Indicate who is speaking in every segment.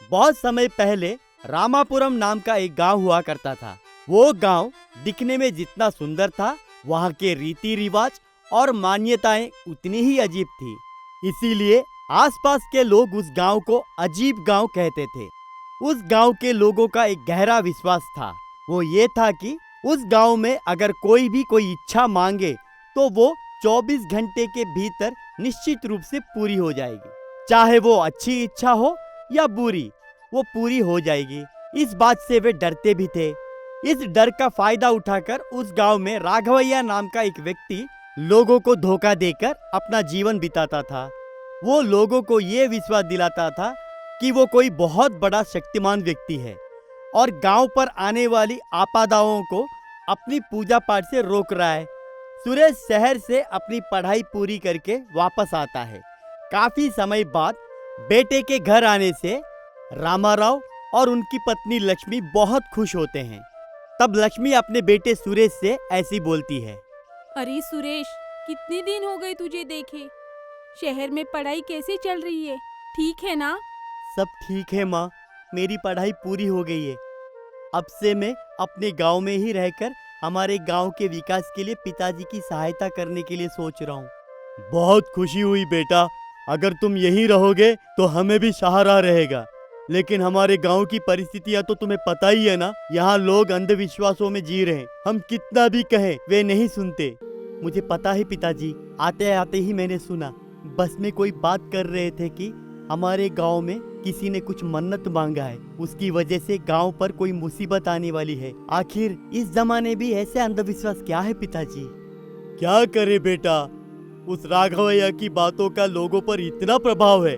Speaker 1: बहुत समय पहले रामापुरम नाम का एक गांव हुआ करता था। वो गांव दिखने में जितना सुंदर था, वहाँ के रीति रिवाज और मान्यताएं उतनी ही अजीब थी। इसीलिए आसपास के लोग उस गांव को अजीब गांव कहते थे। उस गांव के लोगों का एक गहरा विश्वास था। वो ये था कि उस गांव में अगर कोई भी कोई इच्छा मांगे तो वो 24 घंटे के भीतर निश्चित रूप से पूरी हो जाएगी। चाहे वो अच्छी इच्छा हो या बुरी, वो पूरी हो जाएगी। इस बात से वे डरते भी थे। इस डर का फायदा उठाकर उस गांव में राघवैया नाम का एक व्यक्ति लोगों को धोखा देकर अपना जीवन बिताता था। वो लोगों को ये विश्वास दिलाता था कि वो कोई बहुत बड़ा शक्तिमान व्यक्ति है और गांव पर आने वाली आपदाओं को अपनी पूजा पाठ से रोक रहा है। सुरेश शहर से अपनी पढ़ाई पूरी करके वापस आता है। काफी समय बाद बेटे के घर आने से रामाराव और उनकी पत्नी लक्ष्मी बहुत खुश होते हैं। तब लक्ष्मी अपने बेटे सुरेश से ऐसी बोलती है,
Speaker 2: अरे सुरेश, कितने दिन हो गए तुझे देखे। शहर में पढ़ाई कैसे चल रही है, ठीक है ना?
Speaker 1: सब ठीक है माँ, मेरी पढ़ाई पूरी हो गई है। अब से मैं अपने गांव में ही रहकर हमारे गांव के विकास के लिए पिताजी की सहायता करने के लिए सोच रहा हूँ। बहुत खुशी हुई बेटा, अगर तुम यहीं रहोगे तो हमें भी सहारा रहेगा। लेकिन हमारे गांव की परिस्थितियां तो तुम्हें पता ही है ना। यहाँ लोग अंधविश्वासों में जी रहे हैं। हम कितना भी कहें वे नहीं सुनते। मुझे पता है पिताजी, आते आते ही मैंने सुना बस में कोई बात कर रहे थे कि हमारे गांव में किसी ने कुछ मन्नत मांगा है, उसकी वजह से गांव पर कोई मुसीबत आने वाली है। आखिर इस जमाने भी ऐसे अंधविश्वास क्या है पिताजी? क्या करे बेटा, उस राघवैया की बातों का लोगों पर इतना प्रभाव है।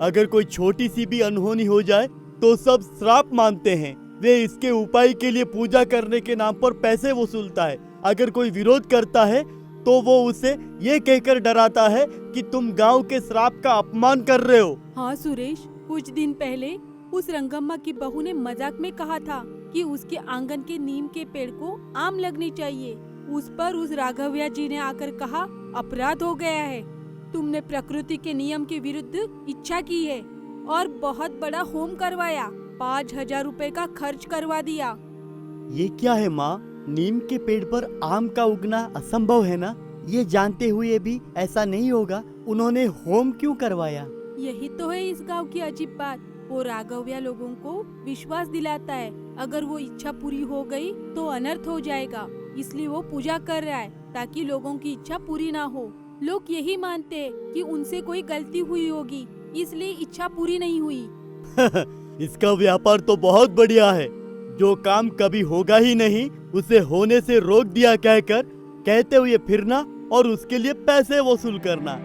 Speaker 1: अगर कोई छोटी सी भी अनहोनी हो जाए तो सब श्राप मानते हैं। वे इसके उपाय के लिए पूजा करने के नाम पर पैसे वसूलता है। अगर कोई विरोध करता है तो वो उसे ये कहकर डराता है कि तुम गांव के श्राप का अपमान कर रहे हो।
Speaker 2: हाँ सुरेश, कुछ दिन पहले उस रंगम्मा की बहू ने मजाक में कहा था कि उसके आंगन के नीम के पेड़ को आम लगनी चाहिए। उस पर उस राघवैया जी ने आकर कहा, अपराध हो गया है, तुमने प्रकृति के नियम के विरुद्ध इच्छा की है और बहुत बड़ा होम करवाया। 5,000 रुपए का खर्च करवा दिया।
Speaker 1: ये क्या है माँ? नीम के पेड़ पर आम का उगना असंभव है ना? ये जानते हुए भी ऐसा नहीं होगा, उन्होंने होम क्यों करवाया?
Speaker 2: यही तो है इस गांव की अजीब बात। वो राघवैया लोगों को विश्वास दिलाता है अगर वो इच्छा पूरी हो गई तो अनर्थ हो जाएगा, इसलिए वो पूजा कर रहा है ताकि लोगों की इच्छा पूरी ना हो। लोग यही मानते हैं कि उनसे कोई गलती हुई होगी, इसलिए इच्छा पूरी नहीं हुई।
Speaker 1: इसका व्यापार तो बहुत बढ़िया है। जो काम कभी होगा ही नहीं उसे होने से रोक दिया कहते हुए फिरना और उसके लिए पैसे वसूल करना।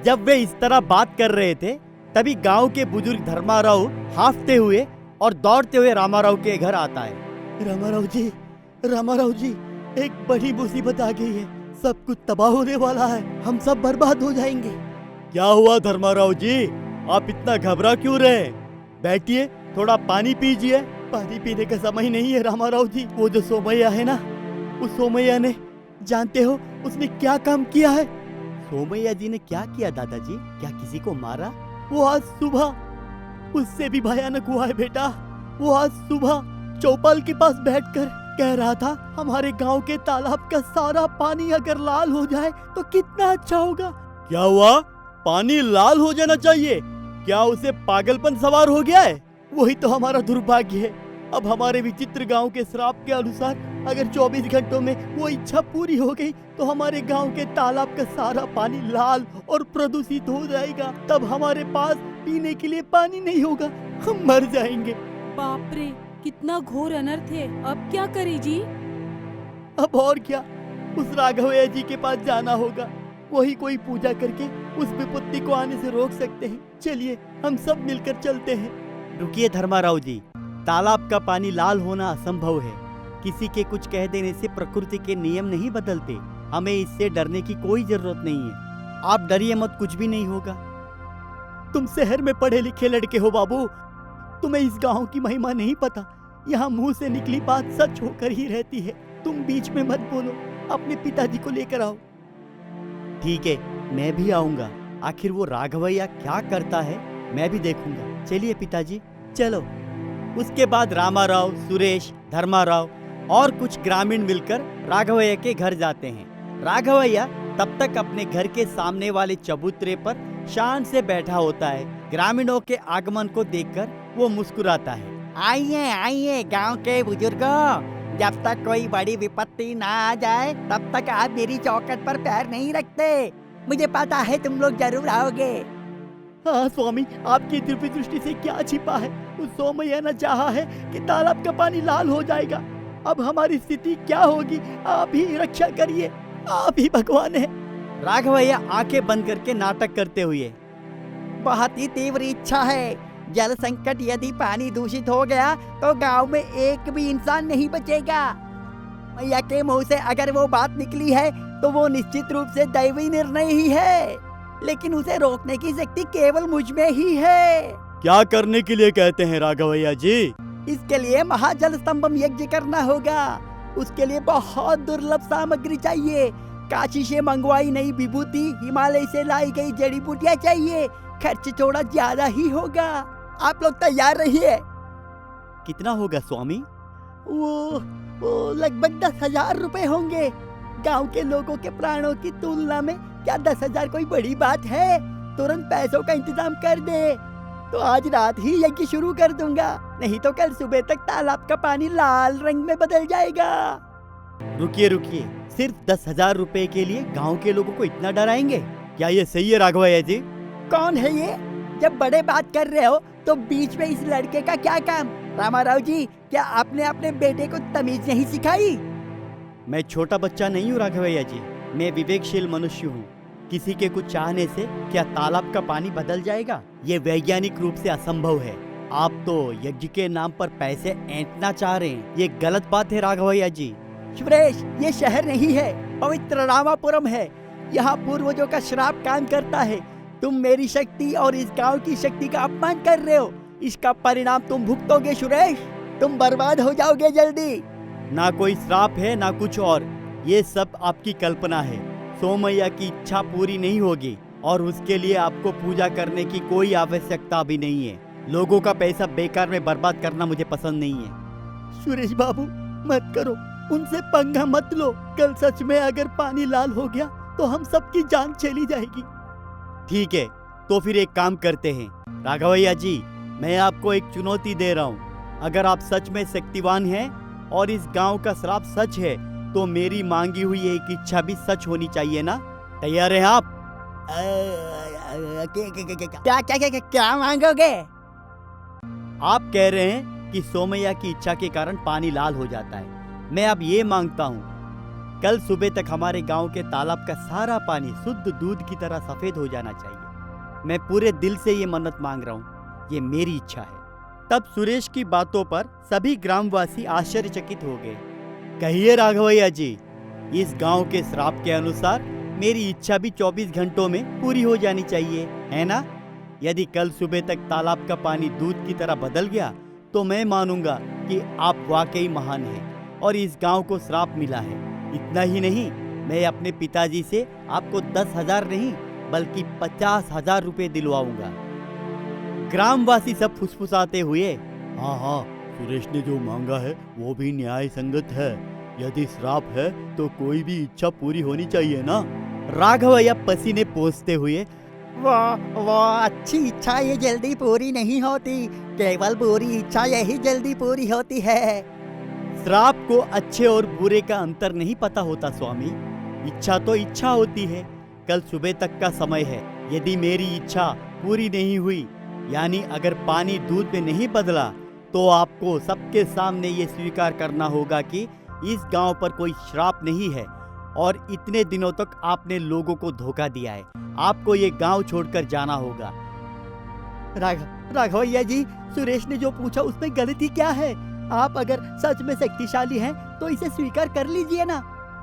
Speaker 1: जब वे इस तरह बात कर रहे थे तभी गांव के बुजुर्ग धर्माराव हांफते हुए और दौड़ते हुए रामाराव के घर आता है। रामाराव जी, एक बड़ी मुसीबत आ गई है, सब कुछ तबाह होने वाला है, हम सब बर्बाद हो जाएंगे। क्या हुआ धर्माराव जी, आप इतना घबरा क्यों रहे? बैठिए, थोड़ा पानी पीजिए। पानी पीने का समय नहीं है रामाराव जी। वो जो सोमैया है ना, उस सोमैया ने, जानते हो उसने क्या काम किया है? सोमैया जी ने क्या किया दादाजी? क्या किसी को मारा? वो आज सुबह, उससे भी भयानक हुआ है बेटा। वो आज सुबह चौपाल के पास बैठकर कह रहा था हमारे गांव के तालाब का सारा पानी अगर लाल हो जाए तो कितना अच्छा होगा। क्या हुआ? पानी लाल हो जाना चाहिए? क्या उसे पागलपन सवार हो गया है? वही तो हमारा दुर्भाग्य है। अब हमारे विचित्र गांव के श्राप के अनुसार अगर 24 घंटों में वो इच्छा पूरी हो गई तो हमारे गांव के तालाब का सारा पानी लाल और प्रदूषित हो जाएगा। तब हमारे पास पीने के लिए पानी नहीं होगा, हम मर जाएंगे।
Speaker 2: बाप रे, कितना घोर अनर्थ है। अब क्या करे जी?
Speaker 1: अब और क्या, उस राघवैया जी के पास जाना होगा। वही कोई पूजा करके उस विपत्ति को आने से रोक सकते हैं। चलिए हम सब मिलकर चलते हैं। रुकिए धर्माराव जी, तालाब का पानी लाल होना असंभव है। किसी के कुछ कह देने से प्रकृति के नियम नहीं बदलते। हमें इससे डरने की कोई जरूरत नहीं है। आप डरिए मत, कुछ भी नहीं होगा। तुम शहर में पढ़े लिखे लड़के हो बाबू, तुम्हें इस गांव की महिमा नहीं पता। यहाँ मुंह से निकली बात सच होकर ही रहती है। तुम बीच में मत बोलो, अपने पिताजी को लेकर आओ। ठीक है, मैं भी आऊंगा। आखिर वो राघवैया क्या करता है मैं भी देखूंगा। चलिए पिताजी, चलो। उसके बाद रामाराव, सुरेश, धर्माराव और कुछ ग्रामीण मिलकर राघवैया के घर जाते हैं। राघवैया तब तक अपने घर के सामने वाले चबूतरे पर शान से बैठा होता है। ग्रामीणों के आगमन को देखकर वो मुस्कुराता है।
Speaker 3: आइए आइए गांव के बुजुर्गों, जब तक कोई बड़ी विपत्ति ना आ जाए तब तक आप मेरी चौखट पर पैर नहीं रखते। मुझे पता है तुम लोग जरूर आओगे।
Speaker 1: हाँ स्वामी, आपकी दिव्य दृष्टि से क्या छिपा है। उस सोमैया ने चाहा है कि तालाब का पानी लाल हो जाएगा। अब हमारी स्थिति क्या होगी, आप ही रक्षा करिए, आप ही भगवान है। राघवैया आंखें बंद करके नाटक करते हुए,
Speaker 3: बहुत ही तीव्र इच्छा है। जल संकट, यदि पानी दूषित हो गया तो गांव में एक भी इंसान नहीं बचेगा। मैया के मुंह से अगर वो बात निकली है तो वो निश्चित रूप से दैवी निर्णय ही है, लेकिन उसे रोकने की शक्ति केवल मुझ में ही है।
Speaker 1: क्या करने के लिए कहते हैं राघवैया जी?
Speaker 3: इसके लिए महाजल स्तंभम यज्ञ करना होगा। उसके लिए बहुत दुर्लभ सामग्री चाहिए। काशी से मंगवाई नई विभूति, हिमालय से लाई गई जड़ी बूटियां चाहिए। खर्च थोड़ा ज्यादा ही होगा। आप लोग तैयार रहिए।
Speaker 1: कितना होगा स्वामी?
Speaker 3: वो लगभग 10,000 रुपए होंगे। गांव के लोगों के प्राणों की तुलना में क्या 10,000 कोई बड़ी बात है? तुरंत पैसों का इंतजाम कर दे, तो आज रात ही यज्ञ शुरू कर दूंगा, नहीं तो कल सुबह तक तालाब का पानी लाल रंग में बदल जाएगा।
Speaker 1: रुकिए रुकिए, सिर्फ 10,000 रुपए के लिए गांव के लोगों को इतना डराएंगे? क्या ये सही है राघवैया जी?
Speaker 3: कौन है ये? जब बड़े बात कर रहे हो तो बीच में इस लड़के का क्या काम? रामाराव जी, क्या आपने अपने बेटे को तमीज नहीं सिखाई?
Speaker 1: मैं छोटा बच्चा नहीं हूँ राघवैया जी, मैं विवेकशील मनुष्य हूँ। किसी के कुछ चाहने से क्या तालाब का पानी बदल जाएगा? ये वैज्ञानिक रूप से असंभव है। आप तो यज्ञ के नाम पर पैसे ऐंठना चाह रहे हैं, ये गलत बात है राघवैया जी।
Speaker 3: सुरेश, ये शहर नहीं है, पवित्र रामापुरम है। यहाँ पूर्वजों का श्राप काम करता है। तुम मेरी शक्ति और इस गांव की शक्ति का अपमान कर रहे हो। इसका परिणाम तुम भुगतोगे सुरेश, तुम बर्बाद हो जाओगे जल्दी।
Speaker 1: ना कोई श्राप है ना कुछ और, ये सब आपकी कल्पना है। सोमैया की इच्छा पूरी नहीं होगी और उसके लिए आपको पूजा करने की कोई आवश्यकता भी नहीं है। लोगों का पैसा बेकार में बर्बाद करना मुझे पसंद नहीं है।
Speaker 3: सुरेश बाबू, मत करो, उनसे पंगा मत लो। कल सच में अगर पानी लाल हो गया तो हम सबकी जान चली जाएगी।
Speaker 1: ठीक है, तो फिर एक काम करते हैं राघवैया जी, मैं आपको एक चुनौती दे रहा हूँ। अगर आप सच में शक्तिवान हैं और इस गांव का श्राप सच है तो मेरी मांगी हुई एक इच्छा भी सच होनी चाहिए ना? तैयार हैं आप?
Speaker 3: क्या मांगोगे?
Speaker 1: आप कह रहे हैं कि सोमैया की इच्छा के कारण पानी लाल हो जाता है। मैं अब ये मांगता हूँ, कल सुबह तक हमारे गांव के तालाब का सारा पानी शुद्ध दूध की तरह सफेद हो जाना चाहिए। मैं पूरे दिल से ये मन्नत मांग रहा हूँ, ये मेरी इच्छा है। तब सुरेश की बातों पर सभी ग्रामवासी आश्चर्यचकित हो गए। कहिए राघवैया जी, इस गांव के श्राप के अनुसार मेरी इच्छा भी 24 घंटों में पूरी हो जानी चाहिए, है ना? यदि कल सुबह तक तालाब का पानी दूध की तरह बदल गया तो मैं मानूंगा कि आप वाकई महान हैं और इस गांव को श्राप मिला है। इतना ही नहीं, मैं अपने पिताजी से आपको 10,000 नहीं बल्कि 50,000 रुपए दिलवाऊंगा। ग्रामवासी सब फुसफुसाते हुए, हाँ हाँ, सुरेश ने जो मांगा है वो भी न्याय संगत है। यदि श्राप है तो कोई भी इच्छा पूरी होनी चाहिए ना? राघवैया पसीने पोंछते हुए,
Speaker 3: वो अच्छी इच्छा ये जल्दी पूरी नहीं होती, केवल बुरी इच्छा यही जल्दी पूरी होती है।
Speaker 1: श्राप को अच्छे और बुरे का अंतर नहीं पता होता स्वामी। इच्छा तो इच्छा होती है। कल सुबह तक का समय है। यदि मेरी इच्छा पूरी नहीं हुई, यानी अगर पानी दूध में नहीं बदला, तो आपको सबके सामने ये स्वीकार करना होगा कि इस गांव पर कोई श्राप नहीं है और इतने दिनों तक आपने लोगों को धोखा दिया है। आपको ये गांव छोड़कर जाना होगा।
Speaker 3: राघवैया जी, सुरेश ने जो पूछा उसमें गलती क्या है? आप अगर सच में शक्तिशाली हैं तो इसे स्वीकार कर लीजिए ना।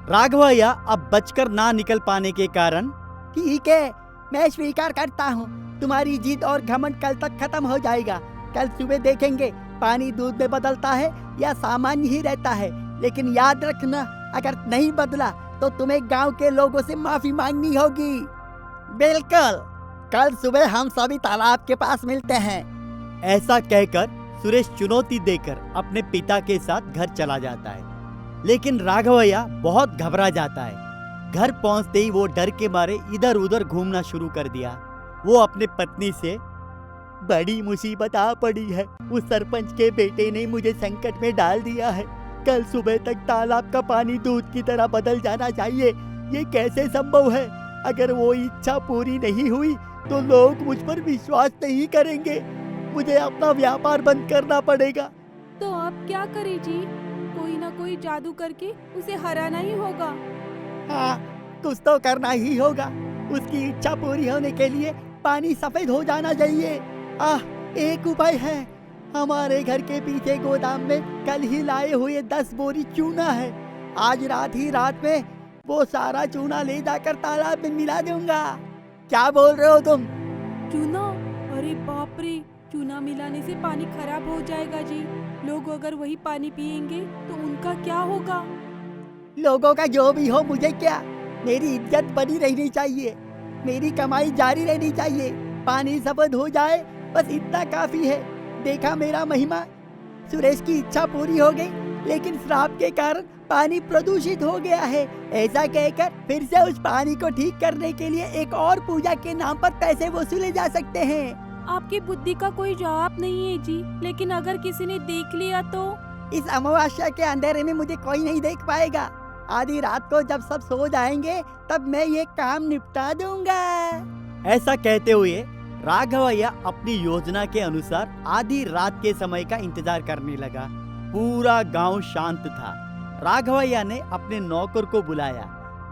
Speaker 1: राघवैया अब बचकर ना निकल पाने के कारण,
Speaker 3: ठीक है, मैं स्वीकार करता हूँ। तुम्हारी जिद और घमंड कल तक खत्म हो जाएगा। कल सुबह देखेंगे पानी दूध में बदलता है या सामान्य ही रहता है। लेकिन याद रखना, अगर नहीं बदला तो तुम्हें गांव के लोगों से माफी मांगनी होगी। बिल्कुल, कल सुबह हम सभी तालाब के पास मिलते हैं।
Speaker 1: ऐसा कहकर सुरेश चुनौती देकर अपने पिता के साथ घर चला जाता है, लेकिन राघवैया बहुत घबरा जाता है। घर पहुंचते ही वो डर के मारे इधर उधर घूमना शुरू कर दिया। वो अपने पत्नी से, बड़ी मुसीबत आ पड़ी है, उस सरपंच के बेटे ने मुझे संकट में डाल दिया है। कल सुबह तक तालाब का पानी दूध की तरह बदल जाना चाहिए। ये कैसे संभव है? अगर वो इच्छा पूरी नहीं हुई तो लोग मुझ पर विश्वास नहीं करेंगे। मुझे अपना व्यापार बंद करना पड़ेगा।
Speaker 2: तो अब क्या करे जी? कोई ना कोई जादू करके उसे हराना ही होगा।
Speaker 3: हाँ, कुछ तो करना ही होगा। उसकी इच्छा पूरी होने के लिए पानी सफेद हो जाना चाहिए। एक उपाय है। हमारे घर के पीछे गोदाम में कल ही लाए हुए 10 बोरी चूना है। आज रात ही रात में वो सारा चूना ले जाकर तालाब में मिला दूंगा। क्या बोल रहे हो तुम?
Speaker 2: चूना? अरे बाप रे, चूना मिलाने से पानी खराब हो जाएगा जी। लोग अगर वही पानी पिएंगे तो उनका क्या होगा?
Speaker 3: लोगों का जो भी हो मुझे क्या, मेरी इज्जत बनी रहनी चाहिए, मेरी कमाई जारी रहनी चाहिए। पानी सफेद हो जाए बस इतना काफी है। देखा मेरा महिमा? सुरेश की इच्छा पूरी हो गई, लेकिन श्राप के कारण पानी प्रदूषित हो गया है। ऐसा कहकर फिर से उस पानी को ठीक करने के लिए एक और पूजा के नाम पर पैसे वसूले जा सकते हैं।
Speaker 2: आपकी बुद्धि का कोई जवाब नहीं है जी, लेकिन अगर किसी ने देख लिया तो?
Speaker 3: इस अमावस्या के अंधेरे में मुझे कोई नहीं देख पाएगा। आधी रात को जब सब सो जाएंगे तब मैं ये काम निपटा दूंगा।
Speaker 1: ऐसा कहते हुए राघवैया अपनी योजना के अनुसार आधी रात के समय का इंतजार करने लगा। पूरा गांव शांत था। राघवैया ने अपने नौकर को बुलाया,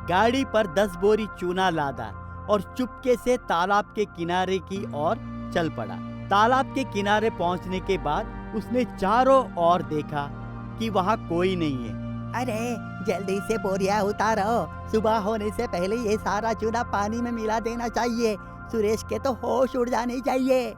Speaker 1: गाड़ी पर 10 बोरी चूना लादा और चुपके से तालाब के किनारे की ओर चल पड़ा। तालाब के किनारे पहुंचने के बाद उसने चारों ओर देखा कि वहां कोई नहीं है।
Speaker 3: अरे जल्दी से बोरिया उतारो, सुबह होने से पहले ये सारा चूना पानी में मिला देना चाहिए। सुरेश के तो होश उड़ जाने चाहिए।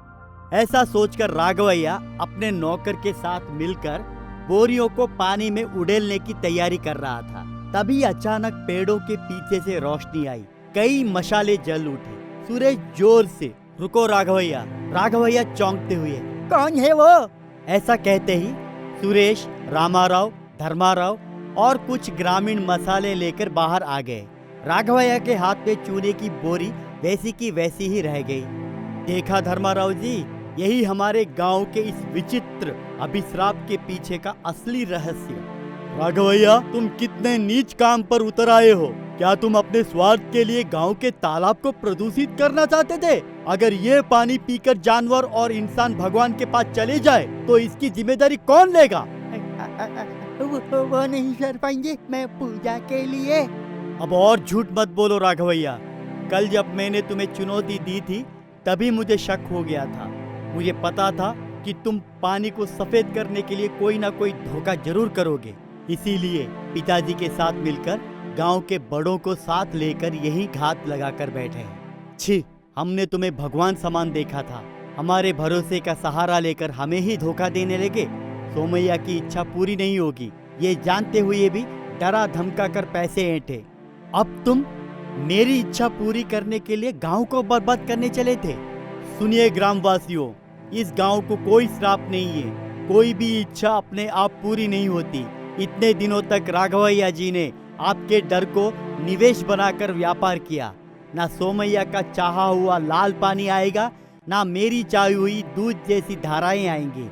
Speaker 1: ऐसा सोचकर राघवैया अपने नौकर के साथ मिलकर बोरियों को पानी में उड़ेलने की तैयारी कर रहा था। तभी अचानक पेड़ों के पीछे से रोशनी आई, कई मशाले जल उठे। सुरेश जोर से, रुको राघवैया। राघवैया चौंकते हुए,
Speaker 3: कौन है वो?
Speaker 1: ऐसा कहते ही सुरेश, रामाराव, धर्माराव और कुछ ग्रामीण मसाले लेकर बाहर आ गए। राघवैया के हाथ में चूने की बोरी वैसी की वैसी ही रह गई। देखा धर्माराव जी, यही हमारे गांव के इस विचित्र अभिश्राप के पीछे का असली रहस्य। राघवैया, तुम कितने नीच काम पर उतर आए हो। क्या तुम अपने स्वार्थ के लिए गांव के तालाब को प्रदूषित करना चाहते थे? अगर ये पानी पीकर जानवर और इंसान भगवान के पास चले जाए तो इसकी जिम्मेदारी कौन लेगा?
Speaker 3: वो नहीं सरपंच जी, मैं पूजा के लिए।
Speaker 1: अब और झूठ मत बोलो राघवैया। कल जब मैंने तुम्हें चुनौती दी थी तभी मुझे शक हो गया था। मुझे पता था कि तुम पानी को सफेद करने के लिए कोई ना कोई धोखा जरूर करोगे। इसीलिए पिताजी के साथ मिलकर गांव के बड़ों को साथ लेकर यही घात लगाकर बैठे हैं। छी, हमने तुम्हें भगवान समान देखा था। हमारे भरोसे का सहारा लेकर हमें ही धोखा देने लगे। सोमैया की इच्छा पूरी नहीं होगी, ये जानते हुए भी डरा धमका कर पैसे ऐंठे। अब तुम मेरी इच्छा पूरी करने के लिए गांव को बर्बाद करने चले थे। सुनिए ग्रामवासियों, इस गांव को कोई श्राप नहीं है। कोई भी इच्छा अपने आप पूरी नहीं होती। इतने दिनों तक राघवैया जी ने आपके डर को निवेश बनाकर व्यापार किया। ना सोमैया का चाहा हुआ लाल पानी आएगा, ना मेरी चाही हुई दूध जैसी धाराएं आएंगी।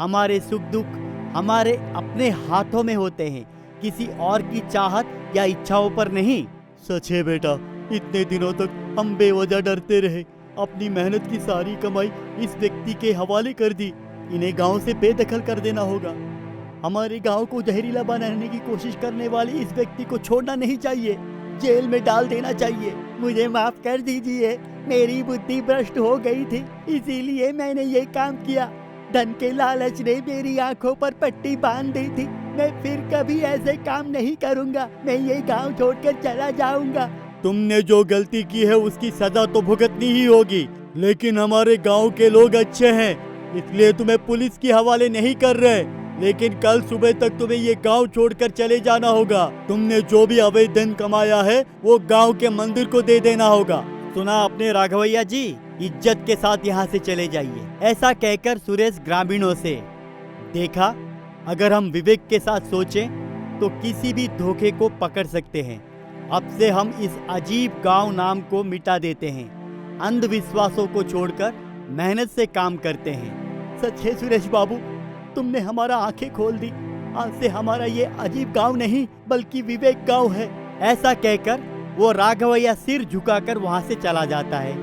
Speaker 1: हमारे सुख दुख हमारे अपने हाथों में होते हैं, किसी और की चाहत या इच्छाओं पर नहीं। सच है बेटा, इतने दिनों तक हम बेवजह डरते रहे। अपनी मेहनत की सारी कमाई इस व्यक्ति के हवाले कर दी। इन्हें गांव से बेदखल कर देना होगा। हमारे गांव को जहरीला बनाने की कोशिश करने वाले इस व्यक्ति को छोड़ना नहीं चाहिए, जेल में डाल देना चाहिए। मुझे माफ कर दीजिए, मेरी बुद्धि भ्रष्ट हो गई थी, इसीलिए मैंने ये काम किया। धन के लालच ने मेरी आंखों पर पट्टी बांध दी थी। मैं फिर कभी ऐसे काम नहीं करूंगा। मैं ये गांव छोड़कर चला जाऊंगा। तुमने जो गलती की है उसकी सजा तो भुगतनी ही होगी, लेकिन हमारे गांव के लोग अच्छे हैं, इसलिए तुम्हें पुलिस के हवाले नहीं कर रहे। लेकिन कल सुबह तक तुम्हें ये गांव छोड़कर चले जाना होगा। तुमने जो भी अवैध धन कमाया है वो गांव के मंदिर को दे देना होगा। सुना आपने राघवैया जी, इज्जत के साथ यहाँ से चले जाइए। ऐसा कहकर सुरेश ग्रामीणों से, देखा, अगर हम विवेक के साथ सोचें तो किसी भी धोखे को पकड़ सकते हैं। अब से हम इस अजीब गांव नाम को मिटा देते हैं, अंधविश्वासों को छोड़कर मेहनत से काम करते हैं। सच है सुरेश बाबू, तुमने हमारा आंखें खोल दी। आज से हमारा ये अजीब गांव नहीं बल्कि विवेक गांव है। ऐसा कहकर वो राघवैया सिर झुकाकर वहां से चला जाता है।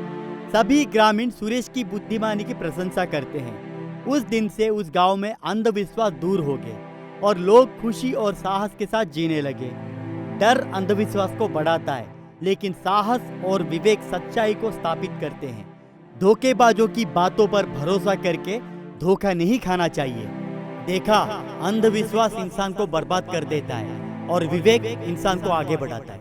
Speaker 1: सभी ग्रामीण सुरेश की बुद्धिमानी की प्रशंसा करते हैं। उस दिन से उस गांव में अंधविश्वास दूर हो गए और लोग खुशी और साहस के साथ जीने लगे। डर अंधविश्वास को बढ़ाता है, लेकिन साहस और विवेक सच्चाई को स्थापित करते हैं। धोखेबाजों की बातों पर भरोसा करके धोखा नहीं खाना चाहिए। देखा, अंधविश्वास इंसान को बर्बाद कर देता है और विवेक इंसान को आगे बढ़ाता है।